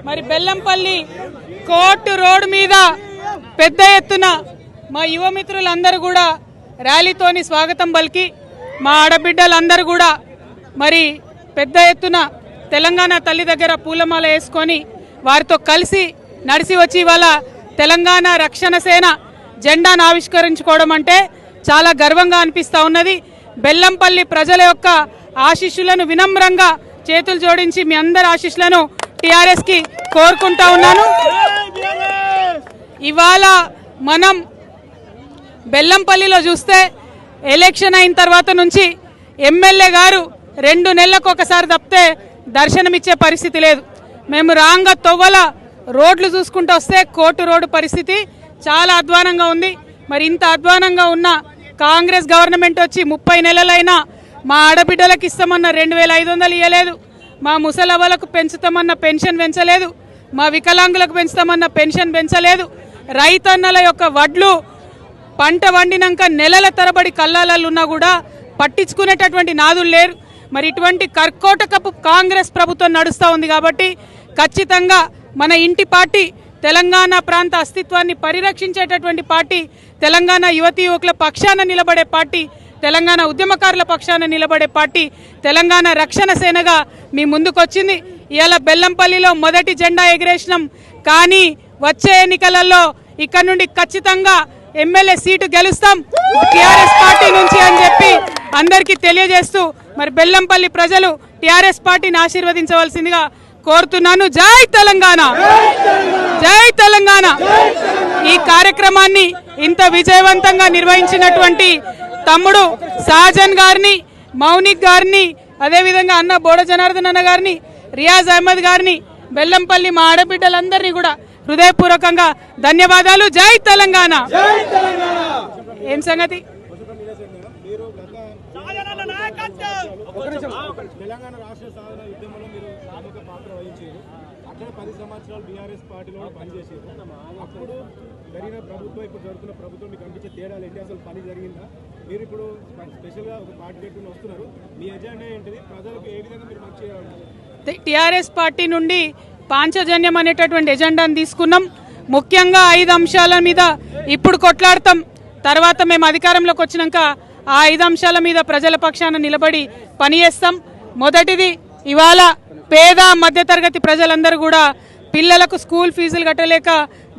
మరి Bellampalli court road మీద పెద్ద ఎత్తున మా యువ మిత్రులందరూ కూడా ర్యాలీతోని స్వాగతం పలికి మా ఆడబిడ్డలందరూ కూడా మరి పెద్ద ఎత్తున తెలంగాణ తల్లి దగ్గర పూలమాల వేసుకొని వారితో కలిసి నడిచి వచ్చి ఇవాళ తెలంగాణ రక్షణ సేన జెండాను ఆవిష్కరించుకోవడం అంటే చాలా గర్వంగా అనిపిస్తూ ఉన్నది. బెల్లంపల్లి ప్రజల యొక్క ఆశీస్సులను వినమ్రంగా చేతులు జోడించి మీ అందరి ఆశీస్సులను టీఆర్ఎస్కి కోరుకుంటా ఉన్నాను. ఇవాళ మనం బెల్లంపల్లిలో చూస్తే ఎలక్షన్ అయిన తర్వాత నుంచి ఎమ్మెల్యే గారు 2 నెలలకు ఒకసారి తప్పితే దర్శనమిచ్చే పరిస్థితి లేదు. మేము రాంగ తొవ్వల రోడ్లు చూసుకుంటూ వస్తే కోర్టు రోడ్డు పరిస్థితి చాలా అధ్వానంగా ఉంది. మరి ఇంత అధ్వానంగా ఉన్న కాంగ్రెస్ గవర్నమెంట్ వచ్చి 30 నెలలైనా మా ఆడబిడ్డలకు ఇస్తామన్న 2500 ఇవ్వలేదు, మా ముసలవ్వలకు పెంచుతామన్న పెన్షన్ పెంచలేదు, మా వికలాంగులకు పెంచుతామన్న పెన్షన్ పెంచలేదు. రైతన్నల యొక్క వడ్లు పంట వండినాక నెలల తరబడి కల్లాలలో ఉన్నా కూడా పట్టించుకునేటటువంటి నాదులు లేరు. మరి ఇటువంటి కర్కోటకపు కాంగ్రెస్ ప్రభుత్వం నడుస్తూ ఉంది కాబట్టి ఖచ్చితంగా మన ఇంటి పార్టీ, తెలంగాణ ప్రాంత అస్తిత్వాన్ని పరిరక్షించేటటువంటి పార్టీ, తెలంగాణ యువతీ యువకుల పక్షాన నిలబడే పార్టీ, తెలంగాణ ఉద్యమకారుల పక్షాన నిలబడే పార్టీ తెలంగాణ రక్షణ సేనగా మీ ముందుకొచ్చింది. ఇవాళ బెల్లంపల్లిలో మొదటి జెండా ఎగిరేసినాం. కానీ వచ్చే ఎన్నికలలో ఇక్కడ నుండి ఖచ్చితంగా ఎమ్మెల్యే సీటు గెలుస్తాం టీఆర్ఎస్ పార్టీ నుంచి అని చెప్పి అందరికీ తెలియజేస్తూ మరి బెల్లంపల్లి ప్రజలు టీఆర్ఎస్ పార్టీని ఆశీర్వదించవలసిందిగా కోరుతున్నాను. జై తెలంగాణ, జై తెలంగాణ. ఈ కార్యక్రమాన్ని ఇంత విజయవంతంగా నిర్వహించినటువంటి తమ్ముడు సాజన్ గారిని, మౌనిక్ గారిని, అదేవిధంగా అన్న బోడ జనార్దన్ అన్న గారిని, రియాజ్ అహ్మద్ గారిని, బెల్లంపల్లి మా ఆడబిడ్డలందరినీ కూడా హృదయపూర్వకంగా ధన్యవాదాలు. జై తెలంగాణ. ఏం సంగతి? తెలంగాణ రాష్ట్ర సాధన ఉద్యమంలో మీరు ప్రముఖ పాత్ర వహించారు. అక్కడ 10 సంవత్సరాలు బీఆర్ఎస్ పార్టీలో పనిచేసారు. అప్పుడు జరిగిన ప్రభుత్వం, ఇప్పుడు జరుగుతున్న ప్రభుత్వం మీకు అనిపించే తేడాలు ఏంటి? అసలు పని జరిగిందా? మీరు ఇప్పుడు స్పెషల్గా ఒక పార్టీ పెట్టుకుని వస్తున్నారు. మీ ఎజెండా ఏంటిది? ప్రజలకు ఏ విధంగా మీరు మంచి చేయాలి? టీఆర్ఎస్ పార్టీ నుండి పాంచజన్యం అనేటటువంటి ఎజెండాను తీసుకున్నాం. ముఖ్యంగా 5 అంశాల మీద ఇప్పుడు కొట్లాడతాం. తర్వాత మేము అధికారంలోకి వచ్చినాక ఆ 5 అంశాల మీద ప్రజల పక్షాన నిలబడి పనిచేస్తాం. మొదటిది, ఇవాళ పేద మధ్యతరగతి ప్రజలందరూ కూడా పిల్లలకు స్కూల్ ఫీజులు కట్టలేక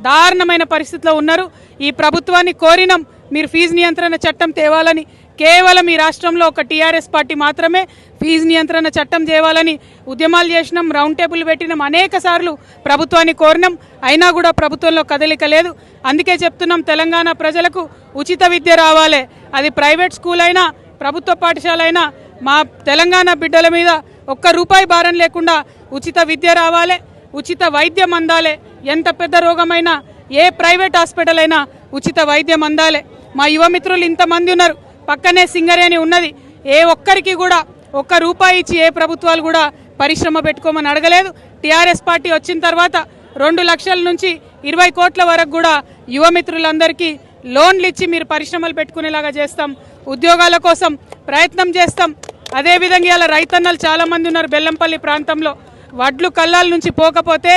దారుణమైన పరిస్థితిలో ఉన్నారు. ఈ ప్రభుత్వాన్ని కోరినాం మీరు ఫీజు నియంత్రణ చట్టం తేవాలని. కేవలం ఈ రాష్ట్రంలో ఒక టీఆర్ఎస్ పార్టీ మాత్రమే ఫీజు నియంత్రణ చట్టం తేవాలని ఉద్యమాలు చేసినాం, రౌండ్ టేబుల్ పెట్టినాం, అనేక సార్లు ప్రభుత్వాన్ని కోరినాం. అయినా కూడా ప్రభుత్వంలో కదలిక లేదు. అందుకే చెప్తున్నాం, తెలంగాణ ప్రజలకు ఉచిత విద్య రావాలి. అది ప్రైవేట్ స్కూల్ అయినా ప్రభుత్వ పాఠశాల అయినా మా తెలంగాణ బిడ్డల మీద ₹1 భారం లేకుండా ఉచిత విద్య రావాలి, ఉచిత వైద్యం అందాలి. ఎంత పెద్ద రోగమైనా, ఏ ప్రైవేట్ హాస్పిటల్ అయినా ఉచిత వైద్యం అందాలి. మా యువ మిత్రులు ఇంతమంది ఉన్నారు, పక్కనే సింగరేణి ఉన్నది. ఏ ఒక్కరికి కూడా ₹1 ఇచ్చి ఏ ప్రభుత్వాలు కూడా పరిశ్రమ పెట్టుకోమని అడగలేదు. టీఆర్ఎస్ పార్టీ వచ్చిన తర్వాత 2 లక్షల నుంచి 20 కోట్ల వరకు కూడా యువ మిత్రులందరికీ లోన్లు ఇచ్చి మీరు పరిశ్రమలు పెట్టుకునేలాగా చేస్తాం. ఉద్యోగాల కోసం ప్రయత్నం చేస్తాం. అదేవిధంగా ఇలా రైతన్నలు చాలామంది ఉన్నారు బెల్లంపల్లి ప్రాంతంలో. వడ్లు కల్లాల నుంచి పోకపోతే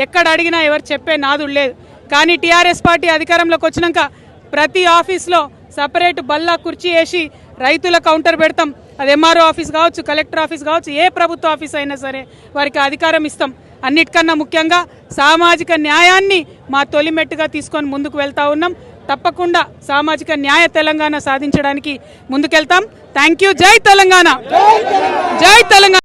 ఎక్కడ అడిగినా ఎవరు చెప్పే నాదుడు లేదు. కానీ టీఆర్ఎస్ పార్టీ అధికారంలోకి వచ్చినాక ప్రతి ఆఫీస్లో సపరేట్ బల్లా కుర్చీ వేసి రైతుల కౌంటర్ పెడతాం. అది ఎంఆర్ఓ ఆఫీస్ కావచ్చు, కలెక్టర్ ఆఫీస్ కావచ్చు, ఏ ప్రభుత్వ ఆఫీస్ అయినా సరే వారికి అధికారం ఇస్తాం. అన్నిటికన్నా ముఖ్యంగా సామాజిక న్యాయాన్ని మా తొలిమెట్టుగా తీసుకొని ముందుకు వెళ్తా ఉన్నాం. తప్పకుండా సామాజిక న్యాయ తెలంగాణ సాధించడానికి ముందుకెళ్తాం. Thank you. జై తెలంగాణ, జై తెలంగాణ.